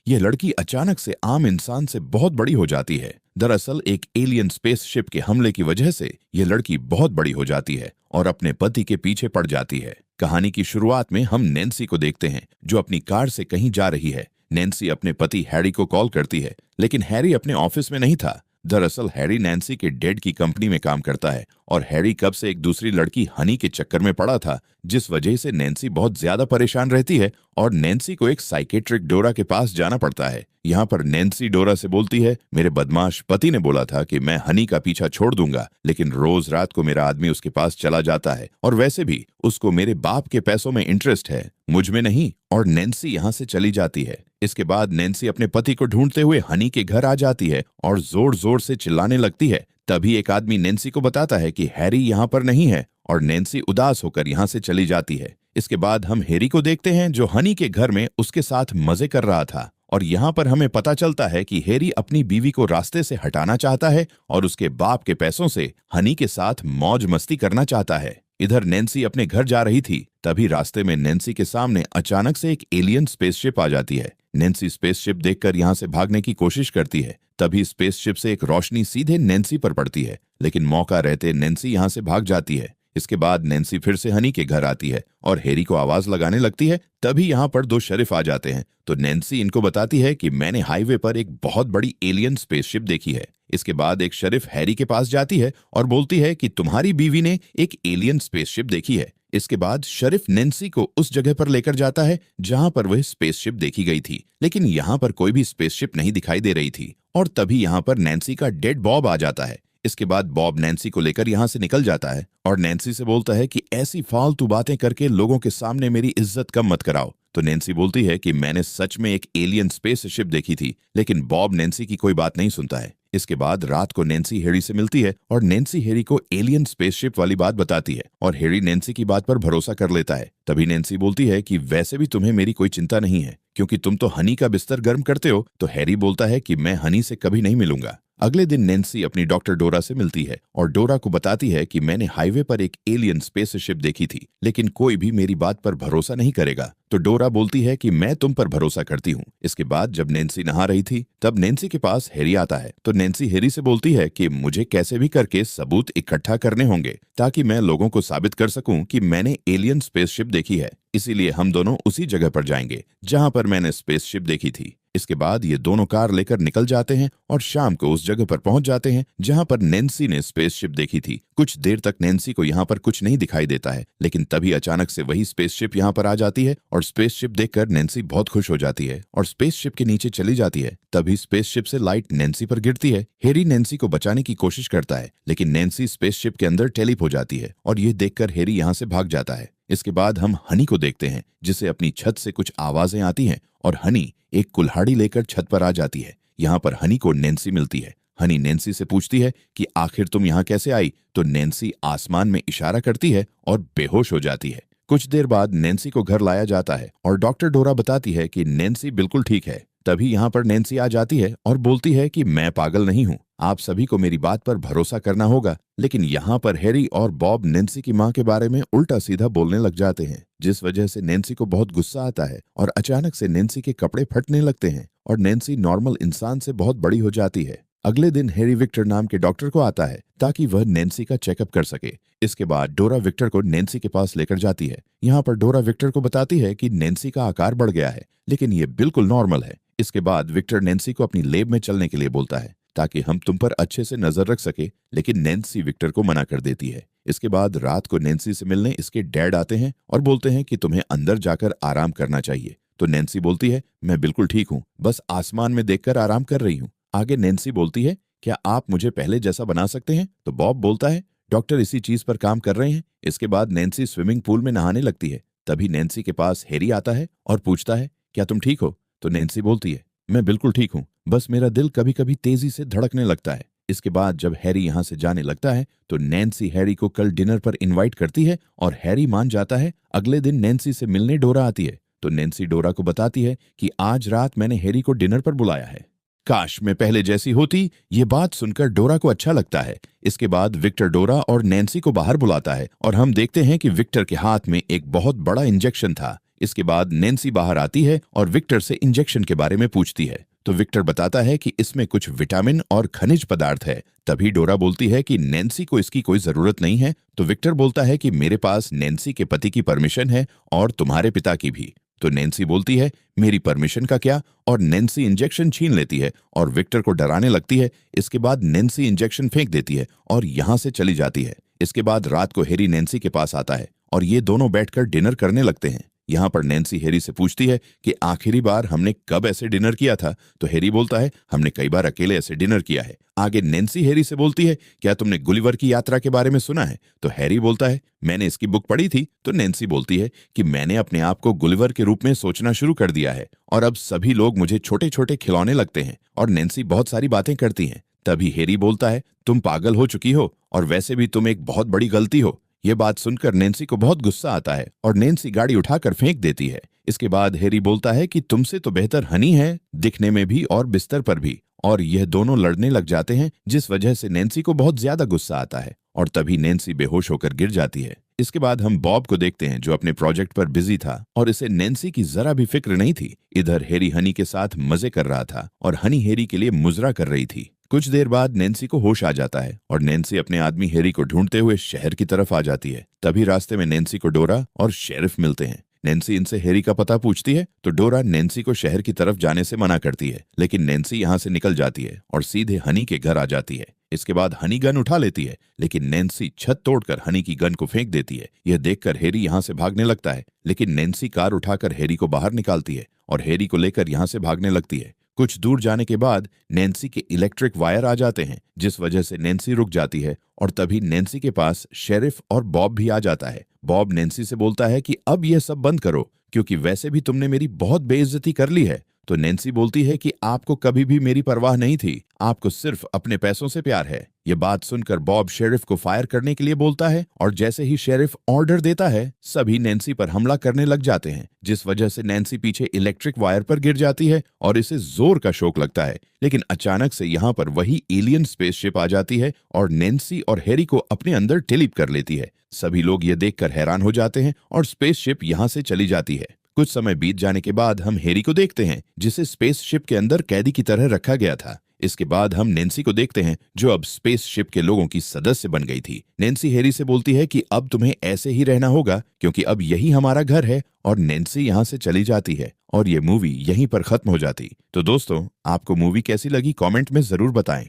यह लड़की अचानक से आम इंसान से बहुत बड़ी हो जाती है। दरअसल एक एलियन स्पेसशिप के हमले की वजह से यह लड़की बहुत बड़ी हो जाती है और अपने पति के पीछे पड़ जाती है। कहानी की शुरुआत में हम नैन्सी को देखते हैं जो अपनी कार से कहीं जा रही है। नैन्सी अपने पति हैरी को कॉल करती है, लेकिन हैरी अपने ऑफिस में नहीं था। दरअसल हैरी नैन्सी के डैड की कंपनी में काम करता है और हैरी कब से एक दूसरी लड़की हनी के चक्कर में पड़ा था, जिस वजह से नैन्सी बहुत ज्यादा परेशान रहती है और नैन्सी को एक साइकेट्रिक डोरा के पास जाना पड़ता है। यहाँ पर नैन्सी डोरा से बोलती है, मेरे बदमाश पति ने बोला था कि मैं हनी का पीछा छोड़ दूंगा, लेकिन रोज रात को मेरा आदमी उसके पास चला जाता है और वैसे भी उसको मेरे बाप के पैसों में इंटरेस्ट है, मुझ में नहीं। और नैन्सी यहाँ से चली जाती है। इसके बाद नैन्सी अपने पति को ढूंढते हुए हनी के घर आ जाती है और जोर जोर से चिल्लाने लगती है। तभी एक आदमी नैन्सी को बताता है कि हैरी यहाँ पर नहीं है और नैन्सी उदास होकर यहाँ से चली जाती है। इसके बाद हम हैरी को देखते हैं जो हनी के घर में उसके साथ मजे कर रहा था और यहाँ पर हमें पता चलता है कि हैरी अपनी बीवी को रास्ते से हटाना चाहता है और उसके बाप के पैसों से हनी के साथ मौज मस्ती करना चाहता है। इधर नैन्सी अपने घर जा रही थी, तभी रास्ते में नैन्सी के सामने अचानक से एक एलियन स्पेसशिप आ जाती है। नैन्सी स्पेसशिप देखकर यहाँ से भागने की कोशिश करती है, तभी स्पेसशिप से एक रोशनी सीधे नैन्सी पर पड़ती है, लेकिन मौका रहते नैन्सी यहाँ से भाग जाती है। इसके बाद नैन्सी फिर से हनी के घर आती है और हैरी को आवाज लगाने लगती है। तभी यहाँ पर दो शरीफ आ जाते हैं, तो नैन्सी इनको बताती है कि मैंने हाईवे पर एक बहुत बड़ी एलियन स्पेसशिप देखी है। इसके बाद एक शरीफ हैरी के पास जाती है और बोलती है कि तुम्हारी बीवी ने एक एलियन स्पेसशिप देखी है। इसके बाद शरीफ नैन्सी को उस जगह पर लेकर जाता है जहां पर वह स्पेसशिप देखी गई थी, लेकिन यहाँ पर कोई भी स्पेसशिप नहीं दिखाई दे रही थी। और तभी यहाँ पर नैन्सी का डेड बॉब आ जाता है। इसके बाद बॉब नैन्सी को लेकर यहाँ से निकल जाता है और नैन्सी से बोलता है कि ऐसी फालतू बातें करके लोगों के सामने मेरी इज्जत कम मत कराओ। तो नैन्सी बोलती है कि मैंने सच में एक एलियन स्पेसशिप देखी थी, लेकिन बॉब नैन्सी की कोई बात नहीं सुनता है। इसके बाद रात को नैन्सी हैरी से मिलती है और नैन्सी हैरी को एलियन स्पेसशिप वाली बात बताती है और हैरी नैन्सी की बात पर भरोसा कर लेता है। तभी नैन्सी बोलती है कि वैसे भी तुम्हें मेरी कोई चिंता नहीं है, क्योंकि तुम तो हनी का बिस्तर गर्म करते हो। तो हैरी बोलता है कि मैं हनी से कभी नहीं मिलूंगा। अगले दिन नैन्सी अपनी डॉक्टर डोरा से मिलती है और डोरा को बताती है कि मैंने हाईवे पर एक एलियन स्पेसशिप देखी थी, लेकिन कोई भी मेरी बात पर भरोसा नहीं करेगा। तो डोरा बोलती है कि मैं तुम पर भरोसा करती हूँ। इसके बाद जब नैन्सी नहा रही थी, तब नैन्सी के पास हैरी आता है। तो नैन्सी हैरी से बोलती है कि मुझे कैसे भी करके सबूत इकट्ठा करने होंगे ताकि मैं लोगों को साबित कर सकूं कि मैंने एलियन स्पेसशिप देखी है। इसीलिए हम दोनों उसी जगह पर जाएंगे जहां पर मैंने स्पेसशिप देखी थी। इसके बाद ये दोनों कार लेकर निकल जाते हैं और शाम को उस जगह पर पहुंच जाते हैं जहां पर नैन्सी ने स्पेसशिप देखी थी। कुछ देर तक नैन्सी को यहाँ पर कुछ नहीं दिखाई देता है, लेकिन तभी अचानक से वही स्पेसशिप यहाँ पर आ जाती है और स्पेसशिप देखकर नैन्सी बहुत खुश हो जाती है और स्पेसशिप के नीचे चली जाती है। तभी स्पेसशिप से लाइट नैन्सी पर गिरती है। हैरी नैन्सी को बचाने की कोशिश करता है, लेकिन नैन्सी स्पेसशिप के अंदर टेलीप हो जाती है और ये देखकर हैरी यहाँ से भाग जाता है। इसके बाद हम हनी को देखते हैं, जिसे अपनी छत से कुछ आवाजें आती हैं और हनी एक कुल्हाड़ी लेकर छत पर आ जाती है। यहाँ पर हनी को नैन्सी मिलती है। हनी नैन्सी से पूछती है कि आखिर तुम यहाँ कैसे आई? तो नैन्सी आसमान में इशारा करती है और बेहोश हो जाती है। कुछ देर बाद नैन्सी को घर लाया जाता है और डॉक्टर डोरा बताती है कि नैन्सी बिल्कुल ठीक है। तभी यहाँ पर नैन्सी आ जाती है और बोलती है कि मैं पागल नहीं हूँ, आप सभी को मेरी बात पर भरोसा करना होगा। लेकिन यहाँ पर हैरी और बॉब नैन्सी की माँ के बारे में उल्टा सीधा बोलने लग जाते हैं, जिस वजह से नैन्सी को बहुत गुस्सा आता है और अचानक से नैन्सी के कपड़े फटने लगते हैं और नैन्सी नॉर्मल इंसान से बहुत बड़ी हो जाती है। अगले दिन हैरी विक्टर नाम के डॉक्टर को आता है ताकि वह नैन्सी का चेकअप कर सके। इसके बाद डोरा विक्टर को नैन्सी के पास लेकर जाती है। यहाँ पर डोरा विक्टर को बताती है कि नैन्सी का आकार बढ़ गया है, लेकिन ये बिल्कुल नॉर्मल है। इसके बाद विक्टर नैन्सी को अपनी लैब में चलने के लिए बोलता है ताकि हम तुम पर अच्छे से नजर रख सके, लेकिन नैन्सी विक्टर को मना कर देती है। इसके बाद रात को नैन्सी से मिलने इसके डैड आते हैं और बोलते हैं कि तुम्हें अंदर जाकर आराम करना चाहिए। तो नैन्सी बोलती है, मैं बिल्कुल ठीक हूँ, बस आसमान में देखकर आराम कर रही हूँ। आगे नैन्सी बोलती है, क्या आप मुझे पहले जैसा बना सकते हैं? तो बॉब बोलता है, डॉक्टर इसी चीज पर काम कर रहे हैं। इसके बाद नैन्सी स्विमिंग पूल में नहाने लगती है। तभी नैन्सी के पास हैरी आता है और पूछता है, क्या तुम ठीक हो? तो नैन्सी बोलती है, मैं बिल्कुल ठीक हूँ, बस मेरा दिल कभी कभी तेजी से धड़कने लगता है। इसके बाद जब हैरी यहाँ से जाने लगता है तो नैन्सी हैरी को कल डिनर पर इनवाइट करती है और हैरी मान जाता है। अगले दिन नैन्सी से मिलने डोरा आती है तो नैन्सी डोरा को बताती है कि आज रात मैंने हैरी को डिनर पर बुलाया है। काश मैं पहले जैसी होती। ये बात सुनकर डोरा को अच्छा लगता है। इसके बाद विक्टर डोरा और नैन्सी को बाहर बुलाता है और हम देखते हैं कि विक्टर के हाथ में एक बहुत बड़ा इंजेक्शन था। इसके बाद नैन्सी बाहर आती है और विक्टर से इंजेक्शन के बारे में पूछती है, तो विक्टर बताता है कि इसमें कुछ विटामिन और खनिज पदार्थ है। तभी डोरा बोलती है कि नैन्सी को इसकी कोई जरूरत नहीं है, तो विक्टर बोलता है कि मेरे पास नैन्सी के पति की परमिशन है और तुम्हारे पिता की भी। तो नैन्सी बोलती है मेरी परमिशन का क्या, और नैन्सी इंजेक्शन छीन लेती है और विक्टर को डराने लगती है। इसके बाद नैन्सी इंजेक्शन फेंक देती है और यहाँ से चली जाती है। इसके बाद रात को हैरी नैन्सी के पास आता है और ये दोनों बैठकर डिनर करने लगते हैं। यहाँ पर नैन्सी हैरी से पूछती है कि आखिरी बार हमने कब ऐसे डिनर किया था, तो हैरी बोलता है हमने कई बार अकेले ऐसे डिनर किया है। आगे नैन्सी हैरी से बोलती है क्या तुमने गुलिवर की यात्रा के बारे में सुना है, तो हैरी बोलता है मैंने इसकी बुक पढ़ी थी। तो नैन्सी बोलती है कि मैंने अपने आप को गुलिवर के रूप में सोचना शुरू कर दिया है और अब सभी लोग मुझे छोटे छोटे खिलौने लगते हैं, और नैन्सी बहुत सारी बातें करती हैं। तभी हैरी बोलता है तुम पागल हो चुकी हो और वैसे भी तुम एक बहुत बड़ी गलती हो। ये बात सुनकर नैन्सी को बहुत गुस्सा आता है और नैन्सी गाड़ी उठाकर फेंक देती है। इसके बाद हैरी बोलता है कि तुमसे तो बेहतर हनी है, दिखने में भी और बिस्तर पर भी, और यह दोनों लड़ने लग जाते हैं, जिस वजह से नैन्सी को बहुत ज्यादा गुस्सा आता है और तभी नैन्सी बेहोश होकर गिर जाती है। इसके बाद हम बॉब को देखते हैं जो अपने प्रोजेक्ट पर बिजी था और इसे नैन्सी की जरा भी फिक्र नहीं थी। इधर हैरी हनी के साथ मजे कर रहा था और हनी हैरी के लिए मुजरा कर रही थी। कुछ देर बाद नैन्सी को होश आ जाता है और नैन्सी अपने आदमी हैरी को ढूंढते हुए शहर की तरफ आ जाती है। तभी रास्ते में नैन्सी को डोरा और शेरिफ मिलते हैं। नैन्सी इनसे हैरी का पता पूछती है तो डोरा नैन्सी को शहर की तरफ जाने से मना करती है, लेकिन नैन्सी यहाँ से निकल जाती है और सीधे हनी के घर आ जाती है। इसके बाद हनी गन उठा लेती है, लेकिन नैन्सी छत तोड़कर हनी की गन को फेंक देती है। यह देखकर हैरी यहाँ से भागने लगता है, लेकिन नैन्सी कार उठाकर हैरी को बाहर निकालती है और हैरी को लेकर यहाँ से भागने लगती है। कुछ दूर जाने के बाद नैन्सी के इलेक्ट्रिक वायर आ जाते हैं, जिस वजह से नैन्सी रुक जाती है और तभी नैन्सी के पास शेरिफ और बॉब भी आ जाता है। बॉब नैन्सी से बोलता है कि अब यह सब बंद करो, क्योंकि वैसे भी तुमने मेरी बहुत बेइज्जती कर ली है। तो नैन्सी बोलती है कि आपको कभी भी मेरी परवाह नहीं थी, आपको सिर्फ अपने पैसों से प्यार है। ये बात सुनकर बॉब शेरिफ को फायर करने के लिए बोलता है और जैसे ही शेरिफ ऑर्डर देता है सभी नैन्सी पर हमला करने लग जाते हैं, जिस वजह से नैन्सी पीछे इलेक्ट्रिक वायर पर गिर जाती है और इसे जोर का शॉक लगता है। लेकिन अचानक से यहाँ पर वही एलियन स्पेसशिप आ जाती है और नैन्सी और हैरी को अपने अंदर टिलिप कर लेती है। सभी लोग ये देखकर हैरान हो जाते हैं और स्पेसशिप यहाँ से चली जाती है। कुछ समय बीत जाने के बाद हम हैरी को देखते हैं जिसे स्पेसशिप के अंदर कैदी की तरह रखा गया था। इसके बाद हम नैन्सी को देखते हैं जो अब स्पेसशिप के लोगों की सदस्य बन गई थी। नैन्सी हैरी से बोलती है कि अब तुम्हें ऐसे ही रहना होगा, क्योंकि अब यही हमारा घर है, और नैन्सी यहाँ से चली जाती है और ये मूवी यहीं पर खत्म हो जाती। तो दोस्तों, आपको मूवी कैसी लगी कमेंट में जरूर बताएं।